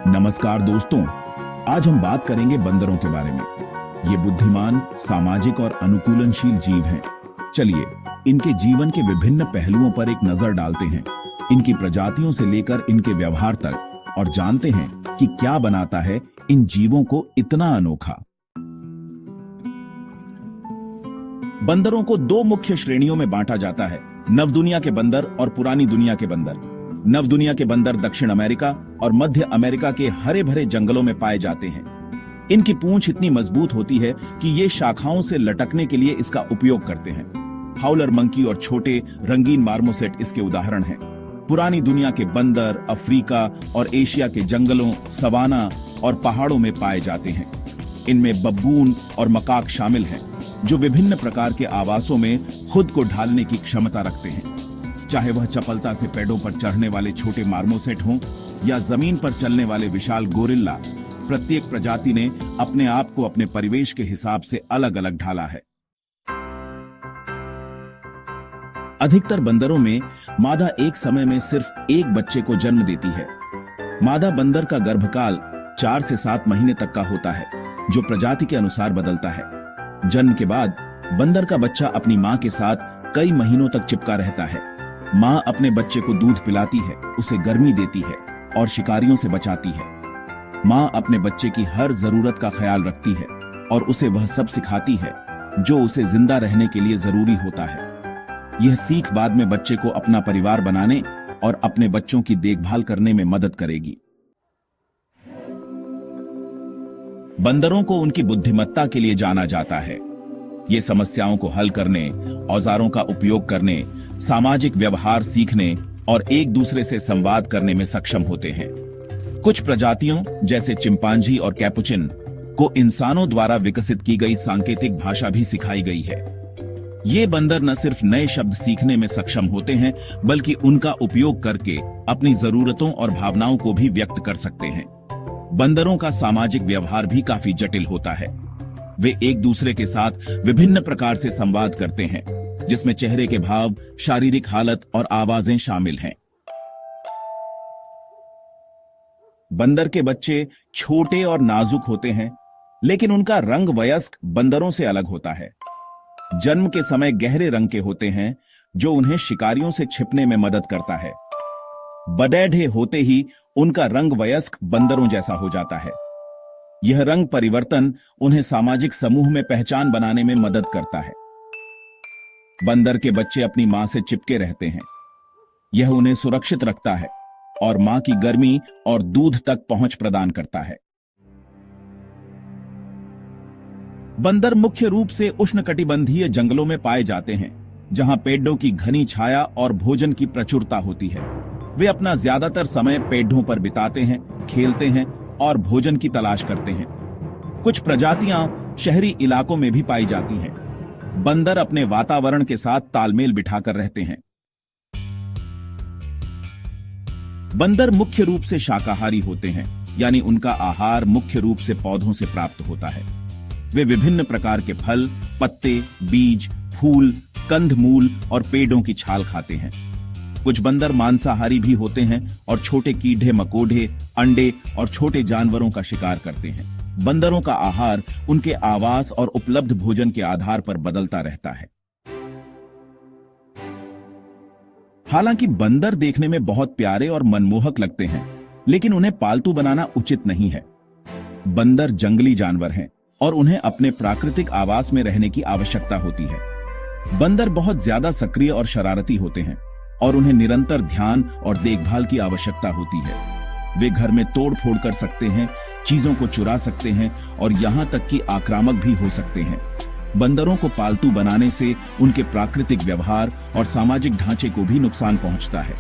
नमस्कार दोस्तों, आज हम बात करेंगे बंदरों के बारे में। ये बुद्धिमान, सामाजिक और अनुकूलनशील जीव हैं। चलिए इनके जीवन के विभिन्न पहलुओं पर एक नजर डालते हैं, इनकी प्रजातियों से लेकर इनके व्यवहार तक, और जानते हैं कि क्या बनाता है इन जीवों को इतना अनोखा। बंदरों को दो मुख्य श्रेणियों में बांटा जाता है, नव दुनिया के बंदर और पुरानी दुनिया के बंदर। नव दुनिया के बंदर दक्षिण अमेरिका और मध्य अमेरिका के हरे भरे जंगलों में पाए जाते हैं। इनकी पूंछ इतनी मजबूत होती है कि ये शाखाओं से लटकने के लिए इसका उपयोग करते हैं। हाउलर मंकी और छोटे रंगीन मार्मोसेट इसके उदाहरण हैं। पुरानी दुनिया के बंदर अफ्रीका और एशिया के जंगलों, सवाना और पहाड़ों में पाए जाते हैं। इनमें बब्बून और मकाक शामिल हैं, जो विभिन्न प्रकार के आवासों में खुद को ढालने की क्षमता रखते हैं। चाहे वह चपलता से पेड़ों पर चढ़ने वाले छोटे मार्मोसेट हों या जमीन पर चलने वाले विशाल गोरिल्ला, प्रत्येक प्रजाति ने अपने आप को अपने परिवेश के हिसाब से अलग अलग ढाला है। अधिकतर बंदरों में मादा एक समय में सिर्फ एक बच्चे को जन्म देती है। मादा बंदर का गर्भकाल 4 से 7 महीने तक का होता है, जो प्रजाति के अनुसार बदलता है। जन्म के बाद बंदर का बच्चा अपनी मां के साथ कई महीनों तक चिपका रहता है। मां अपने बच्चे को दूध पिलाती है, उसे गर्मी देती है और शिकारियों से बचाती है। मां अपने बच्चे की हर जरूरत का ख्याल रखती है और उसे वह सब सिखाती है जो उसे जिंदा रहने के लिए जरूरी होता है। यह सीख बाद में बच्चे को अपना परिवार बनाने और अपने बच्चों की देखभाल करने में मदद करेगी। बंदरों को उनकी बुद्धिमत्ता के लिए जाना जाता है। ये समस्याओं को हल करने, औजारों का उपयोग करने, सामाजिक व्यवहार सीखने और एक दूसरे से संवाद करने में सक्षम होते हैं। कुछ प्रजातियों जैसे चिंपांजी और कैपुचिन को इंसानों द्वारा विकसित की गई सांकेतिक भाषा भी सिखाई गई है। ये बंदर न सिर्फ नए शब्द सीखने में सक्षम होते हैं, बल्कि उनका उपयोग करके अपनी जरूरतों और भावनाओं को भी व्यक्त कर सकते हैं। बंदरों का सामाजिक व्यवहार भी काफी जटिल होता है। वे एक दूसरे के साथ विभिन्न प्रकार से संवाद करते हैं, जिसमें चेहरे के भाव, शारीरिक हालत और आवाजें शामिल हैं। बंदर के बच्चे छोटे और नाजुक होते हैं, लेकिन उनका रंग वयस्क बंदरों से अलग होता है। जन्म के समय गहरे रंग के होते हैं, जो उन्हें शिकारियों से छिपने में मदद करता है। बड़े होते ही उनका रंग वयस्क बंदरों जैसा हो जाता है। यह रंग परिवर्तन उन्हें सामाजिक समूह में पहचान बनाने में मदद करता है। बंदर के बच्चे अपनी मां से चिपके रहते हैं। यह उन्हें सुरक्षित रखता है और मां की गर्मी और दूध तक पहुंच प्रदान करता है। बंदर मुख्य रूप से उष्णकटिबंधीय जंगलों में पाए जाते हैं, जहां पेड़ों की घनी छाया और भोजन की प्रचुरता होती है। वे अपना ज्यादातर समय पेड़ों पर बिताते हैं, खेलते हैं और भोजन की तलाश करते हैं। कुछ प्रजातियां शहरी इलाकों में भी पाई जाती हैं। बंदर अपने वातावरण के साथ तालमेल बिठाकर रहते हैं। बंदर मुख्य रूप से शाकाहारी होते हैं, यानी उनका आहार मुख्य रूप से पौधों से प्राप्त होता है। वे विभिन्न प्रकार के फल, पत्ते, बीज, फूल, कंदमूल और पेड़ों की छाल खाते हैं। कुछ बंदर मांसाहारी भी होते हैं और छोटे कीड़े मकोड़े, अंडे और छोटे जानवरों का शिकार करते हैं। बंदरों का आहार उनके आवास और उपलब्ध भोजन के आधार पर बदलता रहता है। हालांकि बंदर देखने में बहुत प्यारे और मनमोहक लगते हैं, लेकिन उन्हें पालतू बनाना उचित नहीं है। बंदर जंगली जानवर हैं और उन्हें अपने प्राकृतिक आवास में रहने की आवश्यकता होती है। बंदर बहुत ज्यादा सक्रिय और शरारती होते हैं और उन्हें निरंतर ध्यान और देखभाल की आवश्यकता होती है। वे घर में तोड़ फोड़ कर सकते हैं, चीजों को चुरा सकते हैं और यहां तक कि आक्रामक भी हो सकते हैं। बंदरों को पालतू बनाने से उनके प्राकृतिक व्यवहार और सामाजिक ढांचे को भी नुकसान पहुंचता है।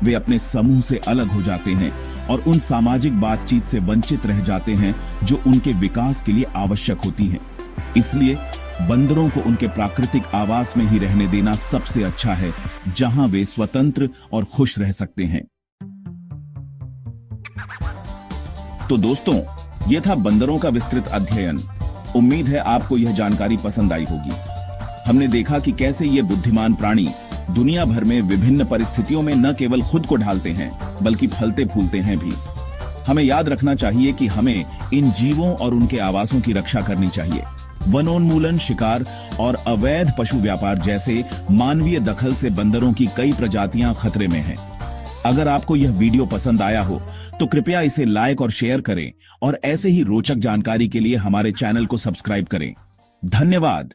वे अपने समूह से अलग हो जाते हैं और उन सामाजिक बातचीत से वंचित रह जाते हैं जो उनके विकास के लिए आवश्यक होती हैं। इसलिए बंदरों को उनके प्राकृतिक आवास में ही रहने देना सबसे अच्छा है, जहां वे स्वतंत्र और खुश रह सकते हैं। तो दोस्तों, यह था बंदरों का विस्तृत अध्ययन। उम्मीद है आपको यह जानकारी पसंद आई होगी। हमने देखा कि कैसे ये बुद्धिमान प्राणी दुनिया भर में विभिन्न परिस्थितियों में न केवल खुद को ढालते हैं, बल्कि फलते फूलते हैं भी। हमें याद रखना चाहिए कि हमें इन जीवों और उनके आवासों की रक्षा करनी चाहिए। वनोन्मूलन, शिकार और अवैध पशु व्यापार जैसे मानवीय दखल से बंदरों की कई प्रजातियां खतरे में हैं। अगर आपको यह वीडियो पसंद आया हो तो कृपया इसे लाइक और शेयर करें और ऐसे ही रोचक जानकारी के लिए हमारे चैनल को सब्सक्राइब करें। धन्यवाद।